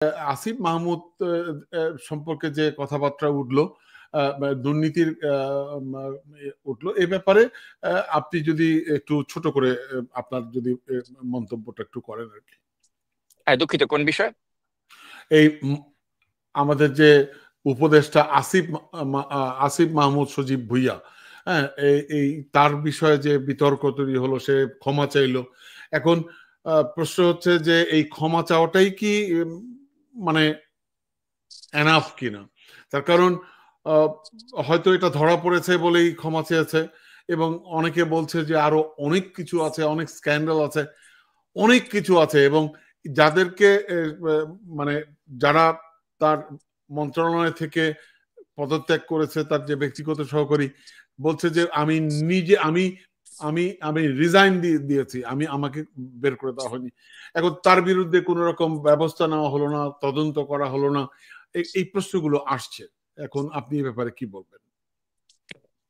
আসিফ মাহমুদ সম্পর্কে যে কথাবার্তা উঠলো, দুর্নীতির উঠলো, এ ব্যাপারে আপনি যদি একটু ছোট করে আপনার যদি মন্তব্যটা একটু করেন আর কি। হ্যাঁ, দুঃখিত, কোন বিষয়? এই আমাদের যে উপদেষ্টা আসিফ মাহমুদ সজীব ভুইয়া, হ্যাঁ, এই তার বিষয়ে যে বিতর্ক তৈরি হলো, সে ক্ষমা চাইলো। এখন প্রশ্ন হচ্ছে যে এই ক্ষমা চাওয়াটাই কি মানে এনাফ কিনা? তার কারণ হয়তো এটা ধরা পড়েছে বলেই ক্ষমা চেয়েছে, এবং অনেকে বলছে যে আরো অনেক কিছু আছে, অনেক স্ক্যান্ডাল আছে, অনেক কিছু আছে, এবং যাদেরকে মানে যারা তার মন্ত্রণালয় থেকে পদত্যাগ করেছে, তার যে ব্যক্তিগত সহকারী বলছে যে আমি নিজে আমি আমি আমি রিজাইন দিয়েছি, আমাকে বের করে দেওয়া হয়নি। এখন তার বিরুদ্ধে কোন রকম ব্যবস্থা নেওয়া হলো না, তদন্ত করা হলো না, এই প্রশ্নগুলো আসছে। এখন আপনি এই ব্যাপারে কি বলবেন?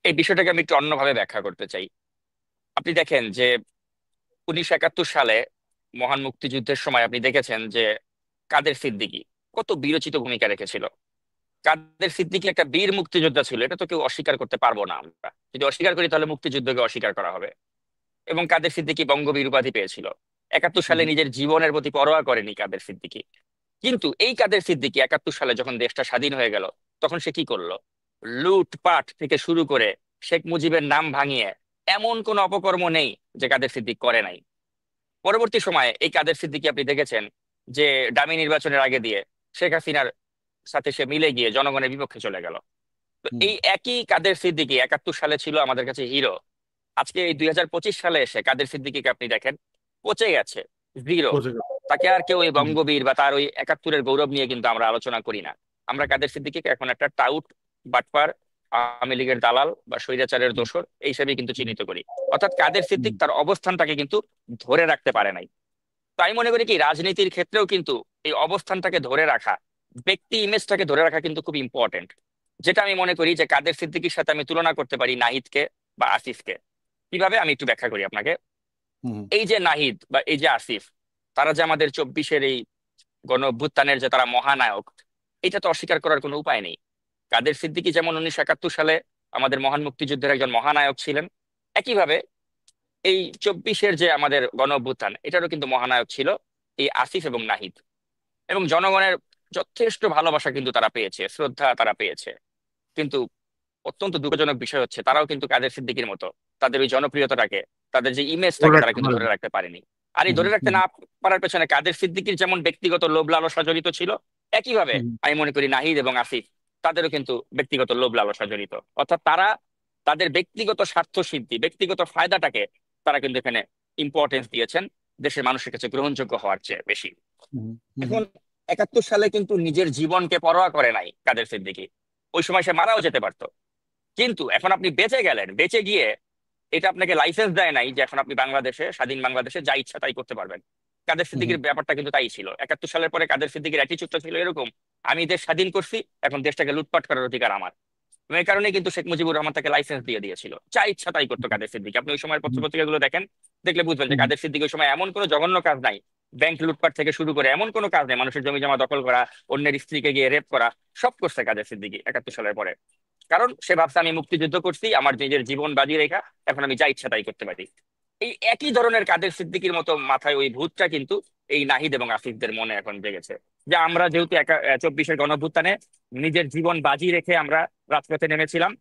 এই বিষয়টাকে আমি একটু অন্যভাবে ব্যাখ্যা করতে চাই। আপনি দেখেন যে 1971 সালে মহান মুক্তিযুদ্ধের সময় আপনি দেখেছেন যে কাদের সিদ্দিকী কত বীরোচিত ভূমিকা রেখেছিল। কাদের সিদ্দিকী একটা বীর মুক্তিযোদ্ধা ছিল, এটা তো কেউ অস্বীকার করতে পারবো না। আমরা যদি অস্বীকার করি তাহলে মুক্তিযুদ্ধকে অস্বীকার করা হবে। এবং কাদের সিদ্দিকী বঙ্গবীর উপাধি পেয়েছিল। 71 সালে নিজের জীবনের প্রতি পরোয়া করেনি কাদের সিদ্দিকী। কিন্তু এই কাদের সিদ্দিকী 71 সালে যখন দেশটা স্বাধীন হয়ে গেল, তখন সে কি করলো? লুটপাট থেকে শুরু করে শেখ মুজিবের নাম ভাঙিয়ে এমন কোন অপকর্ম নেই যে কাদের সিদ্দিক করে নাই। পরবর্তী সময়ে এই কাদের সিদ্দিকী আপনি দেখেছেন যে ডামি নির্বাচনের আগে দিয়ে শেখ হাসিনার সাথে সে মিলে গিয়ে জনগণের বিপক্ষে চলে গেল। তো এই একই কাদের সিদ্দিকী 71 সালে ছিল আমাদের কাছে হিরো। আজকে এই 2025 সালে এসে কাদের সিদ্দিকীকে আপনি দেখেন পচে গেছে, জিরো। বোঝা গেল। তাকে আর কেউ ওই বঙ্গবীর বা তার ওই 71-এর গৌরব নিয়ে কিন্তু আমরা আলোচনা করি না। আমরা কাদের সিদ্দিকীকে এখন একটা টাউট, বাটপার, আওয়ামী লীগের দালাল বা স্বৈরাচারের দোসর এই হিসেবে কিন্তু চিহ্নিত করি। অর্থাৎ কাদের সিদ্দিক তার অবস্থানটাকে কিন্তু ধরে রাখতে পারে নাই। তাই মনে করি কি রাজনীতির ক্ষেত্রেও কিন্তু এই অবস্থানটাকে ধরে রাখা, ব্যক্তি ইমেজটাকে ধরে রাখা কিন্তু খুব ইম্পর্টেন্ট। যেটা আমি মনে করি যে কাদের সিদ্দিকীর সাথে আমি তুলনা করতে পারি নাহিদকে বা আসিফকে। কিভাবে আমি একটু ব্যাখ্যা করি আপনাকে। এই যে নাহিদ বা এই যে আসিফ, তারা যে আমাদের 24-এর এই গণ অভ্যুত্থানের যে তারা মহানায়ক, এটা তো অস্বীকার করার কোনো উপায় নেই। কাদের সিদ্দিকী যেমন 1971 সালে আমাদের মহান মুক্তিযুদ্ধের একজন মহানায়ক ছিলেন, একইভাবে এই 24-এর যে আমাদের গণ অভ্যুত্থান এটারও কিন্তু মহানায়ক ছিল এই আসিফ এবং নাহিদ। এবং জনগণের যথেষ্ট ভালোবাসা কিন্তু তারা পেয়েছে, শ্রদ্ধা তারা পেয়েছে। কিন্তু অত্যন্ত দুঃখজনক বিষয় হচ্ছে তারাও কিন্তু কাদের সিদ্দিকীর মতো তাদের ওই জনপ্রিয়তাটাকে, তাদের যে ধরে ইমেজটাকে তারা রাখতে কিন্তু পারেন। ধরে রাখতে পারেনি। আর এই ধরে রাখতে না পারার পেছনে কাদের সিদ্দিকীর যেমন ব্যক্তিগত লোভ লালসা জড়িত ছিল, একইভাবে আমি মনে করি নাহিদ এবং আসিফ তাদেরও কিন্তু ব্যক্তিগত লোভ লালসা জড়িত। অর্থাৎ তারা তাদের ব্যক্তিগত স্বার্থ সিদ্ধি, ব্যক্তিগত ফায়দাটাকে তারা কিন্তু এখানে ইম্পর্টেন্স দিয়েছেন দেশের মানুষের কাছে গ্রহণযোগ্য হওয়ার চেয়ে বেশি। এখন 71 সালে কিন্তু নিজের জীবনকে পরোয়া করে নাই কাদের সিদ্দিকী। ওই সময় সে মারাও যেতে পারতো। কিন্তু এখন আপনি বেঁচে গেলেন, বেঁচে গিয়ে এটা আপনাকে লাইসেন্স দেয় নাই যে এখন আপনি বাংলাদেশে, স্বাধীন বাংলাদেশে যা ইচ্ছা তাই করতে পারবেন। কাদের সিদ্দিকীর ব্যাপারটা কিন্তু তাই ছিল। 71 সালের পরে কাদের সিদ্দিকীর অ্যাটিচিউডটা ছিল এরকম, আমি দেশ স্বাধীন করছি, এখন দেশটাকে লুটপাট করার অধিকার আমার। এবং এই কারণে কিন্তু শেখ মুজিবুর রহমান তাকে লাইসেন্স দিয়ে দিয়েছিল, যা ইচ্ছা তাই করতো কাদের সিদ্দিকী। আপনি ওই সময়ের পত্রপত্রিকাগুলো দেখেন, দেখলে বুঝবেন যে কাদের সিদ্দিকী ওই সময় এমন কোনো জঘন্য কাজ নাই, ব্যাংক লুটপাট থেকে শুরু করে এমন কোনো কাজ নেই, মানুষের জমি জমা দখল করা, অন্যের স্ত্রীকে গিয়ে রেপ করা, সব করছে কাদের সিদ্দিকী 71 সালের পরে। কারণ সে ভাবছে আমি মুক্তিযুদ্ধ করছি, আমার নিজের জীবন বাজি রেখা, এখন আমি যা ইচ্ছা তাই করতে পারি। এই একই ধরনের কাদের সিদ্দিকীর মতো মাথায় ওই ভূতটা কিন্তু এই নাহিদ এবং আসিফদের মনে এখন জেগেছে। যে আমরা যেহেতু 24-এর গণঅভ্যুত্থানে নিজের জীবন বাজি রেখে আমরা রাজপথে নেমেছিলাম,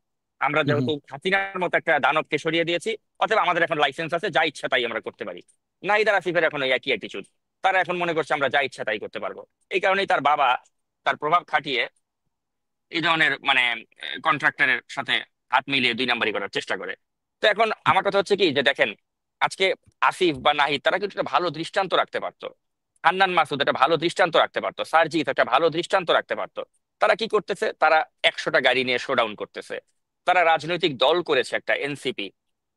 আমরা যেহেতু হাসিনার মতো একটা দানবকে সরিয়ে দিয়েছি, অথবা আমাদের এখন লাইসেন্স আছে, যা ইচ্ছা তাই আমরা করতে পারি। নাহিদ আর আসিফের এখন ওই একই অ্যাটিচিউড। তারা এখন মনে করছে আমরা যা ইচ্ছা তাই করতে পারবো। এই কারণেই তার বাবা তার প্রভাব খাটিয়ে এই ধরনের মানে কন্ট্রাক্টরের সাথে হাত মিলিয়ে দুই নাম্বারি করার চেষ্টা করে। তো এখন আমার কথা হচ্ছে কি যে দেখেন, আজকে আসিফ বা নাহিদ তারা কিন্তু একটা ভালো দৃষ্টান্ত রাখতে পারতো। হান্নান মাসুদ একটা ভালো দৃষ্টান্ত রাখতে পারতো, সারজিৎ একটা ভালো দৃষ্টান্ত রাখতে পারতো। তারা কি করতেছে? তারা 100টা গাড়ি নিয়ে শোডাউন করতেছে। তারা রাজনৈতিক দল করেছে একটা এনসিপি।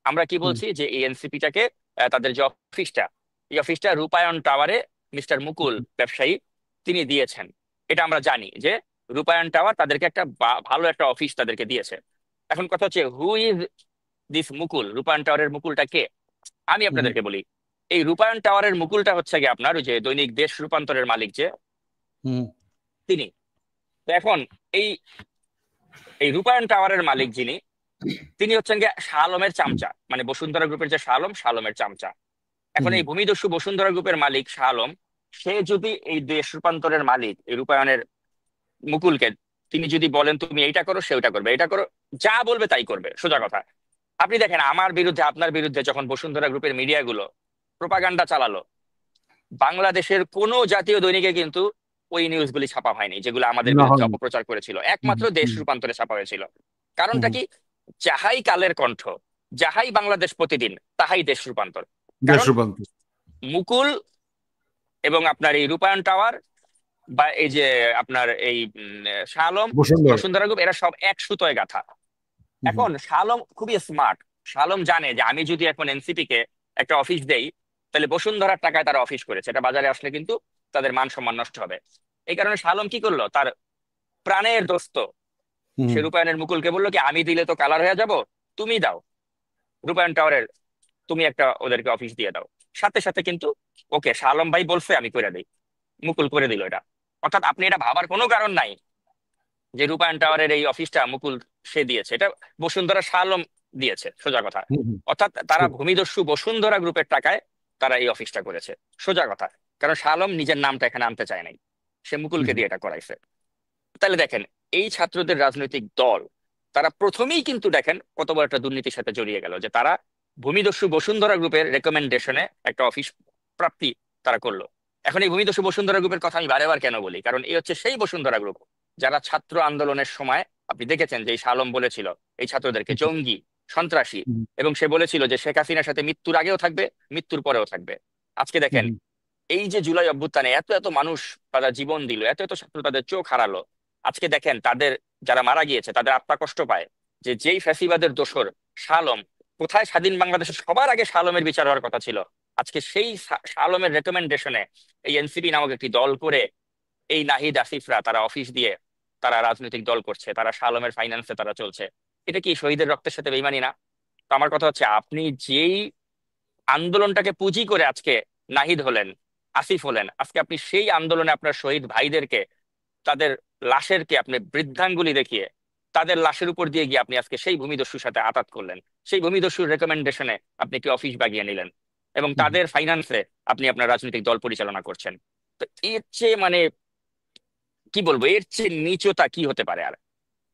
আমরা কি বলছি যে এই এনসিপিটাকে, তাদের যে অফিসটা, এই অফিসটা রূপায়ণ টাওয়ারে মিস্টার মুকুল ব্যবসায়ী তিনি দিয়েছেন। এটা আমরা জানি যে রূপায়ণ টাওয়ার তাদেরকে একটা ভালো একটা অফিস তাদেরকে দিয়েছে। এখন কথা হচ্ছে হু ইজ দিস মুকুল? রূপায়ণ টাওয়ারের মুকুলটা কে? আমি আপনাদেরকে বলি, এই রূপায়ণ টাওয়ারের মুকুলটা হচ্ছে গিয়ে আপনার ওই যে দৈনিক দেশ রূপান্তরের মালিক যে হুম তিনি। তো এখন এই এই রূপায়ণ টাওয়ারের মালিক যিনি, তিনি হচ্ছেন গিয়ে শাহ আলমের চামচা, মানে বসুন্ধরা গ্রুপের যে শাহ আলম, শাহ আলমের চামচা। এখন হুম এই ভূমিদস্যু বসুন্ধরা গ্রুপের মালিক শাহ আলম, সে যদি এই দেশ রূপান্তরের মালিক এই রূপায়ণের মুকুলকে, তিনি যদি বলেন তুমি এইটা করো, সে ওইটা করবে, এটা করো, যা বলবে তাই করবে, সোজা কথা। আপনি দেখেন আমার বিরুদ্ধে আপনার বিরুদ্ধে যখন বসুন্ধরা গ্রুপের মিডিয়াগুলো প্রোপাগান্ডা চালালো, বাংলাদেশের কোনো জাতীয় দৈনিকে কিন্তু ওই নিউজগুলি ছাপা হয়নি যেগুলো আমাদের না বিরুদ্ধে হয়নি। অপপ্রচার করেছিল, হুম একমাত্র দেশ হুম রূপান্তরে ছাপা হয়েছিল। হুম কারণটা কি? যাহাই কালের কণ্ঠ, যাহাই বাংলাদেশ প্রতিদিন, তাহাই দেশ রূপান্তর। দেশ কারণ রূপান্তর। মুকুল এবং আপনার এই রূপায়ণ টাওয়ার বা এই যে আপনার এই শাহ আলম, বসুন্ধরা। বসুন্ধরা গ্রুপ, এরা সব এক সুতোয় গাঁথা। হুম এখন শাহ আলম খুবই স্মার্ট। শাহ আলম জানে যে আমি যদি এখন এনসিপি কে একটা অফিস দেই, তাহলে বসুন্ধরার টাকায় তারা অফিস করেছে, এটা বাজারে আসলে কিন্তু তাদের মান সম্মান নষ্ট হবে। এই কারণে শাহ আলম কি করলো, তার প্রাণের দোস্ত হুম সে রূপায়ণের মুকুলকে বললো কি আমি দিলে তো কালার হয়ে যাব, তুমি দাও রূপায়ণ টাওয়ারের, তুমি একটা ওদেরকে অফিস দিয়ে দাও। সাথে সাথে কিন্তু ওকে শাহ আলম ভাই বলছে আমি করে দিই, মুকুল করে দিল এটা। অর্থাৎ আপনি এটা ভাবার কোনো কারণ নাই যে রূপায়ণ টাওয়ারের এই অফিসটা মুকুল সে দিয়েছে, এটা বসুন্ধরা শাহ আলম দিয়েছে, সোজা কথা। হুম হুম, অর্থাৎ তারা ঠিক। ভূমিদস্যু বসুন্ধরা গ্রুপের টাকায় তারা এই অফিসটা করেছে, সোজা কথা। কারণ শাহ আলম নিজের নামটা এখানে আনতে চায় নাই, সে হুম মুকুলকে হুম, দিয়ে এটা করাইছে। তাহলে দেখেন এই ছাত্রদের রাজনৈতিক দল, তারা প্রথমেই কিন্তু দেখেন কত বড় একটা দুর্নীতির সাথে জড়িয়ে গেল, যে তারা ভূমিদস্যু বসুন্ধরা গ্রুপের রেকমেন্ডেশনে একটা অফিস প্রাপ্তি তারা করলো। এখন এই ভূমিদস্যু বসুন্ধরা গ্রুপের কথা আমি বারেবার কেন বলি, কারণ এই হচ্ছে সেই বসুন্ধরা গ্রুপ যারা ছাত্র আন্দোলনের সময় আপনি দেখেছেন যে এই শাহ আলম বলেছিল এই ছাত্রদেরকে হুম, জঙ্গি, সন্ত্রাসী, হুম, এবং সে বলেছিল যে শেখ হাসিনার সাথে মৃত্যুর আগেও থাকবে, মৃত্যুর পরেও থাকবে। আজকে দেখেন হুম, এই যে জুলাই অভ্যুত্থানে এত এত মানুষ তারা জীবন দিল, এত এত ছাত্র তাদের চোখ হারালো, আজকে দেখেন তাদের যারা মারা গিয়েছে তাদের আত্মা কষ্ট পায় যে যেই ফ্যাসিবাদের দোসর শাহ আলম, কোথায় স্বাধীন বাংলাদেশে সবার আগে শাহ আলমের বিচার হওয়ার কথা ছিল, আজকে সেই শাহ আলমের রেকমেন্ডেশনে এই এনসিপি নামক একটি দল করে এই নাহিদ আসিফরা তারা অফিস দিয়ে তারা রাজনৈতিক দল করছে, তারা শাহ আলমের ফাইন্যান্সে তারা চলছে। এটা কি শহীদের রক্তের সাথে বেইমানি না? তো আমার কথা হচ্ছে আপনি যেই আন্দোলনটাকে পুঁজি করে আজকে নাহিদ হলেন, আসিফ হলেন, আজকে আপনি সেই আন্দোলনে আপনার শহীদ ভাইদেরকে, তাদের লাশেরকে আপনি বৃদ্ধাঙ্গুলি দেখিয়ে তাদের লাশের উপর দিয়ে গিয়ে আপনি আজকে সেই ভূমিদস্যুর সাথে আঘাত করলেন, সেই ভূমিদস্যুর রেকমেন্ডেশনে আপনি একটি অফিস বাগিয়ে নিলেন এবং হুম, হুম, তাদের ফাইন্যান্সে আপনি আপনার রাজনৈতিক দল পরিচালনা করছেন। তো এর চেয়ে মানে কি বলবো, এর চেয়ে নিচতা কি হতে পারে আর?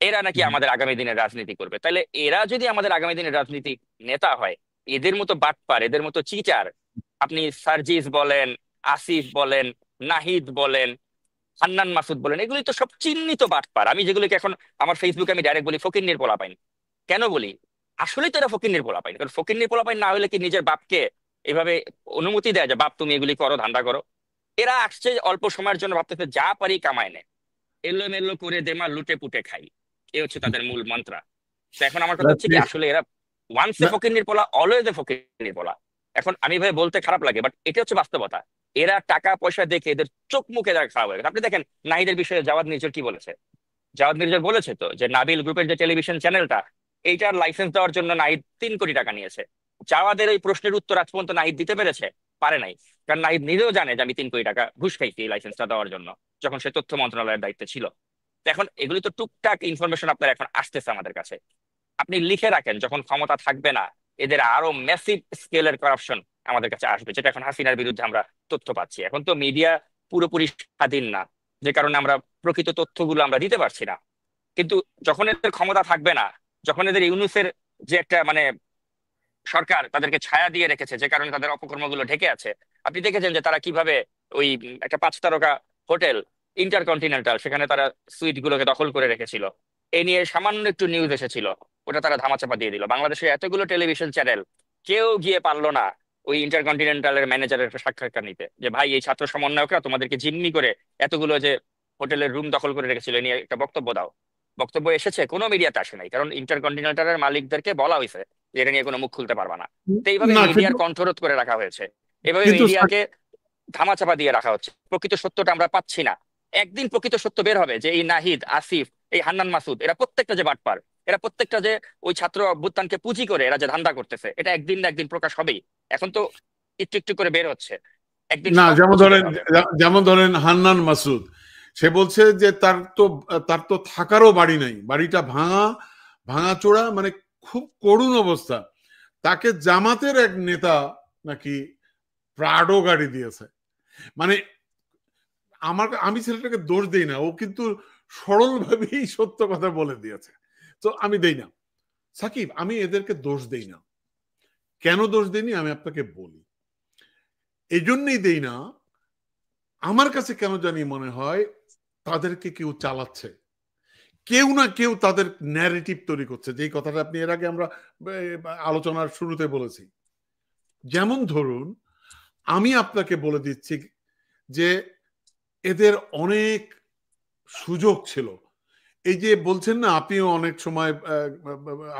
এরা নাকি হুম, আমাদের আগামী দিনের রাজনীতি করবে? তাহলে এরা যদি আমাদের আগামী দিনের রাজনীতি নেতা হয়, এদের মতো বাটপার, এদের মতো চিটার, আপনি সার্জিস বলেন, আসিফ বলেন, নাহিদ বলেন, হান্নান মাসুদ বলেন, এগুলি তো সব চিহ্নিত বাটপার। আমি যেগুলিকে এখন আমার ফেসবুকে আমি ডাইরেক্ট বলি ফকিন্নির পোলাপাইন। কেন বলি? আসলেই তো এরা ফকিন্নির পোলাপাইন। কারণ ফকিন্নির পোলাপাইন না হলে কি নিজের বাপকে এভাবে অনুমতি দেয় যে বাপ তুমি এগুলি করো, ধান্দা করো? এরা আসছে অল্প সময়ের জন্য, ভাবতেছে যা পারি কামায় নে, এলোমেলো করে দেমা লুটে পুটে খাই, এ হচ্ছে তাদের মূল মন্ত্র। তো এখন আমার কথা হচ্ছে কি, আসলে এরা ওয়ান্স এ না, ফকিন্নির পোলা অলওয়েজ এ ফকিন্নির পোলা। এখন আমি ভাই বলতে খারাপ লাগে, বাট এটা হচ্ছে বাস্তবতা। এরা টাকা পয়সা দেখে এদের চোখ মুখে যারা খারাপ হয়ে গেছে। আপনি দেখেন নাহিদের বিষয়ে জাওয়াদ মির্জা কি বলেছে। জাওয়াদ মির্জা বলেছে তো যে নাবিল গ্রুপের যে টেলিভিশন চ্যানেলটা, এইটার লাইসেন্স দেওয়ার জন্য নাহিদ 3 কোটি টাকা নিয়েছে। জাওয়াদের এই প্রশ্নের উত্তর আজ পর্যন্ত নাহিদ দিতে পেরেছে? পারে নাই। কারণ নাহিদ নিজেও জানে যে আমি 3 কোটি টাকা ঘুষ খাইছি এই লাইসেন্সটা দেওয়ার জন্য, যখন সে তথ্য মন্ত্রণালয়ের দায়িত্বে ছিল। তো এখন এগুলি তো টুকটাক ইনফরমেশন আপনার এখন আসতেছে আমাদের কাছে। আপনি লিখে রাখেন যখন ক্ষমতা থাকবে না, এদের আরো ম্যাসিভ স্কেলের করাপশন আমাদের কাছে আসবে, যেটা এখন হাসিনার বিরুদ্ধে আমরা তথ্য পাচ্ছি। এখন তো মিডিয়া পুরোপুরি স্বাধীন না, যে কারণে আমরা প্রকৃত তথ্যগুলো আমরা দিতে পারছি না। কিন্তু যখন এদের ক্ষমতা থাকবে না, যখন এদের ইউনুসের যে একটা মানে সরকার তাদেরকে ছায়া দিয়ে রেখেছে, যে কারণে তাদের অপকর্মগুলো ঢেকে আছে, আপনি দেখেছেন যে তারা কিভাবে ওই একটা 5 তারকা হোটেল ইন্টারকন্টিনেন্টাল, সেখানে তারা সুইট গুলোকে দখল করে রেখেছিল। এ নিয়ে সামান্য একটু নিউজ এসেছিল, ওটা তারা ধামাচাপা দিয়ে দিল। বাংলাদেশে এতগুলো টেলিভিশন চ্যানেল, কেউ গিয়ে পারলো না ওই ইন্টারকন্টিনেন্টালের ম্যানেজারের একটা সাক্ষাৎকার নিতে, যে ভাই এই ছাত্র সমন্বয়করা তোমাদেরকে জিম্মি করে এতগুলো যে হোটেলের রুম দখল করে রেখেছিল, এ নিয়ে একটা বক্তব্য দাও। বক্তব্য এসেছে, কোনো মিডিয়াতে আসে নাই, কারণ ইন্টারকন্টিনেন্টালের মালিকদেরকে বলা হয়েছে যে এটা নিয়ে কোনো মুখ খুলতে পারবা না। তো এইভাবে না মিডিয়ার কিন্তু কণ্ঠরোধ করে রাখা হয়েছে, এভাবে কিন্তু মিডিয়াকে ধামাচাপা দিয়ে রাখা হচ্ছে, প্রকৃত সত্যটা আমরা পাচ্ছি না। একদিন প্রকৃত সত্য বের হবে যে এই নাহিদ, আসিফ, এই হান্নান মাসুদ, এরা প্রত্যেকটা যে বাটপার, এরা প্রত্যেকটা যে ওই ছাত্র অভ্যুত্থানকে পুঁজি করে এরা যে ধান্দা করতেছে, এটা একদিন না একদিন প্রকাশ হবেই। এখন তো একটু একটু করে বের হচ্ছে, একদিন না, সব যেমন কিছু বের ধরেন, হবে। যেমন ধরেন হান্নান মাসুদ, সে বলছে যে তার তো থাকারও বাড়ি নাই, বাড়িটা ভাঙাচোরা, মানে খুব করুণ অবস্থা। তাকে জামাতের এক নেতা নাকি প্রাডো গাড়ি দিয়েছে। মানে আমি ছেলেটাকে দোষ দেই না, ও কিন্তু সরলভাবেই সত্য কথা বলে দিয়েছে, তো আমি দেই না। সাকিব, আমি এদেরকে দোষ দেই না। কেন দোষ দেইনি আমি আপনাকে বলি। এই জন্যই দেই না, আমার কাছে কেন জানি মনে হয় তাদেরকে কেউ চালাচ্ছে, কেউ না কেউ তাদের ন্যারেটিভ তৈরি করছে, যেই কথাটা আপনি এর আগে আমরা আলোচনার শুরুতে বলেছি। যেমন ধরুন, আমি আপনাকে বলে দিচ্ছি যে এদের অনেক সুযোগ ছিল। এই যে বলছেন না, আপনিও অনেক সময়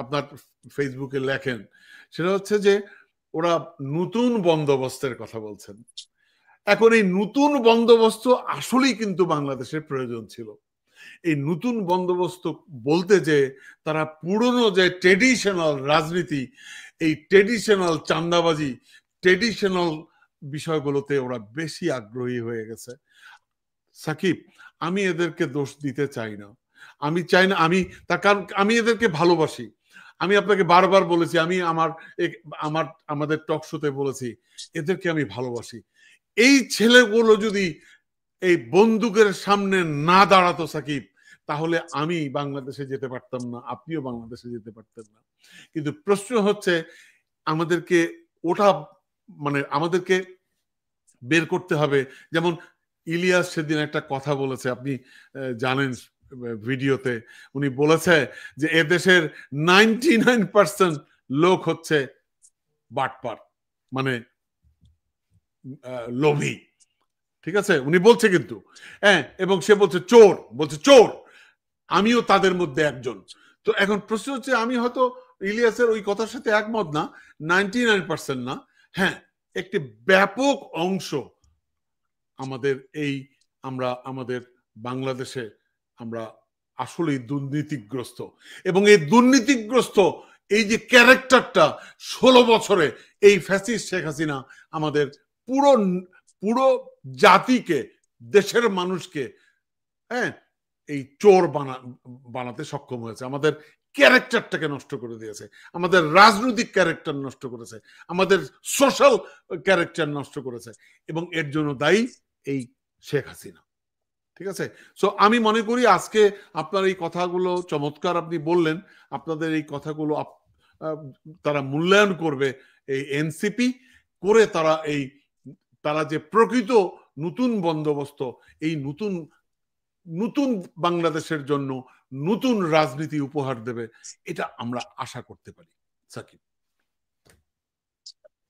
আপনার ফেসবুকে লেখেন, সেটা হচ্ছে যে ওরা নতুন বন্দোবস্তের কথা বলছেন। এখন এই নতুন বন্দোবস্ত আসলেই কিন্তু বাংলাদেশের প্রয়োজন ছিল। এই নতুন বন্দোবস্ত বলতে যে তারা পুরনো যে ট্রেডিশনাল রাজনীতি, এই ট্রেডিশনাল চাঁদাবাজি, ট্রেডিশনাল বিষয়গুলোতে ওরা বেশি আগ্রহী হয়ে গেছে। সাকিব, আমি এদেরকে দোষ দিতে চাই না, আমি চাই না, তার কারণ আমি এদেরকে ভালোবাসি। আমি আপনাকে বারবার বলেছি, আমি আমাদের টক শোতে বলেছি, এদেরকে আমি ভালোবাসি। এই ছেলেগুলো যদি এই বন্দুকের সামনে না দাঁড়াতো সাকিব, তাহলে আমি বাংলাদেশে যেতে পারতাম না, আপনিও বাংলাদেশে যেতে পারতেন না। কিন্তু প্রশ্ন হচ্ছে আমাদেরকে ওটা আমাদেরকে বের করতে হবে। যেমন ইলিয়াস সেদিন একটা কথা বলেছে, আপনি জানেন ভিডিওতে, উনি বলেছে যে এদেশের 99% লোক হচ্ছে বাটপার, মানে লোভী। ঠিক আছে, উনি বলছে কিন্তু, হ্যাঁ, এবং সে বলছে চোর, আমিও তাদের মধ্যে একজন। তো এখন প্রশ্ন হচ্ছে, আমি হয়তো ইলিয়াসের ওই কথার সাথে একমত না, 99% না, হ্যাঁ, একটি ব্যাপক অংশ আমাদের বাংলাদেশে আমরা আসলেই দুর্নীতিগ্রস্ত। এবং এই দুর্নীতিগ্রস্ত এই যে ক্যারেক্টারটা 16 বছরে এই ফ্যাসিস্ট শেখ হাসিনা আমাদের পুরো পুরো জাতিকে, দেশের মানুষকে, হ্যাঁ, এই চোর বানাতে সক্ষম হয়েছে। আমাদের ক্যারেক্টারটাকে নষ্ট করে দিয়েছে, আমাদের রাজনৈতিক ক্যারেক্টার নষ্ট করেছে, আমাদের সোশ্যাল ক্যারেক্টার নষ্ট করেছে, এবং এর জন্য দায়ী এই শেখ হাসিনা। ঠিক আছে, সো আমি মনে করি আজকে আপনার এই কথাগুলো চমৎকার আপনি বললেন, আপনাদের এই কথাগুলো তারা মূল্যায়ন করবে, এই এনসিপি করে তারা যে প্রকৃত নতুন বন্দোবস্ত, এই নতুন বাংলাদেশের জন্য নতুন রাজনীতি উপহার দেবে, এটা আমরা আশা করতে পারি। সাকিব,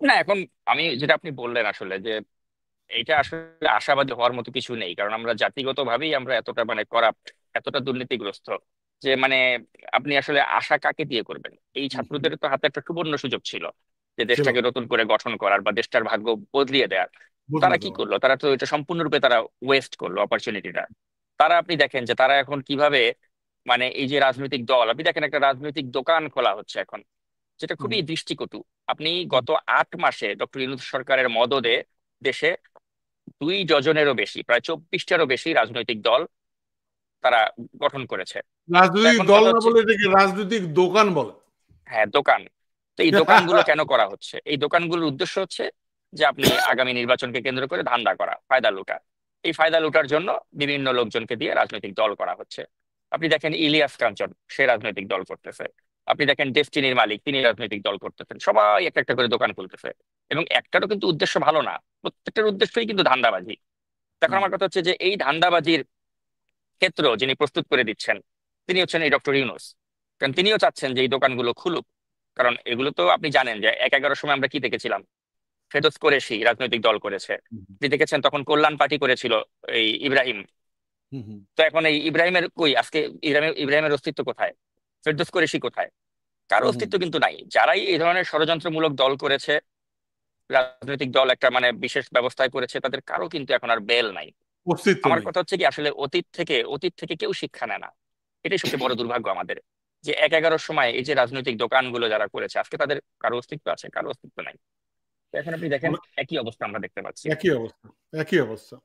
না, এখন আমি যেটা আপনি বললেন আসলে যে এটা আসলে আশাবাদী হওয়ার মতো কিছু নেই, কারণ আমরা জাতিগত ভাবেই আমরা এতটা করাপ্ট, এতটা দুর্নীতিগ্রস্ত যে আপনি আসলে আশা কাকে দিয়ে করবেন। এই ছাত্রদের তো হাতে একটা সুবর্ণ সুযোগ ছিল যে দেশটাকে নতুন করে গঠন করার বা দেশটার ভাগ্য বদলিয়ে দেওয়ার। তারা কি করলো? তারা তো এটা সম্পূর্ণরূপে তারা ওয়েস্ট করলো অপরচুনিটিটা। তারা, আপনি দেখেন যে তারা এখন কিভাবে এই যে রাজনৈতিক দল, আপনি দেখেন একটা রাজনৈতিক দোকান খোলা হচ্ছে এখন, যেটা খুবই দৃষ্টিকটু। আপনি গত 8 মাসে ডক্টর ইউনূস সরকারের মদদে দেশে 2 ডজনেরও বেশি, প্রায় 24টারও বেশি রাজনৈতিক দল তারা গঠন করেছে। রাজনৈতিক এখন দল কথা না হচ্ছে, বলে এটাকে রাজনৈতিক দোকান বলে। হ্যাঁ, দোকান। তো এই দোকানগুলো কেন করা হচ্ছে? এই দোকানগুলোর উদ্দেশ্য হচ্ছে যে আপনি আগামী নির্বাচনকে কেন্দ্র করে ধান্দা করা, ফায়দা লুটা। এই ফায়দা লুটার জন্য বিভিন্ন লোকজনকে দিয়ে রাজনৈতিক দল করা হচ্ছে। আপনি দেখেন ইলিয়াস কাঞ্চন, সে রাজনৈতিক দল করতেছে। আপনি দেখেন ডেস্টিনির মালিক, তিনি রাজনৈতিক দল করতেছেন। সবাই একটা একটা করে দোকান খুলতেছে, এবং একটারও কিন্তু উদ্দেশ্য ভালো না, প্রত্যেকটার উদ্দেশ্যই কিন্তু ধান্দাবাজি। এখন আমার কথা হচ্ছে যে এই ধান্দাবাজির ক্ষেত্র যিনি প্রস্তুত করে দিচ্ছেন, তিনি হচ্ছেন এই ডক্টর ইউনূস। কারণ তিনিও চাচ্ছেন যে এই দোকানগুলো খুলুক। কারণ এগুলো তো আপনি জানেন যে 11 সময় আমরা কি দেখেছিলাম, ফেরদৌস কোরেশি রাজনৈতিক দল করেছে। আপনি দেখেছেন তখন কল্যাণ পার্টি করেছিল এই ইব্রাহিম। তো এখন এই ইব্রাহিমের কই আজকে? ইব্রাহিমের অস্তিত্ব কোথায়? ফেরদৌস কোরেশি কোথায়? কারো অস্তিত্ব কিন্তু নাই। যারাই এই ধরনের ষড়যন্ত্রমূলক দল করেছে, রাজনৈতিক দল একটা বিশেষ ব্যবস্থায় করেছে, তাদের কারো কিন্তু এখন আর বেল নাই। অস্তিত্ব আমার নেই। কথা হচ্ছে কি, আসলে অতীত থেকে কেউ শিক্ষা নেয় না। এটাই সবচেয়ে বড় দুর্ভাগ্য আমাদের, যে 11 সময় এই যে রাজনৈতিক দোকানগুলো যারা করেছে, আজকে তাদের কারো অস্তিত্ব আছে? কারো অস্তিত্ব নাই। তো এখন আপনি দেখেন একই অবস্থা আমরা দেখতে পাচ্ছি। একই অবস্থা।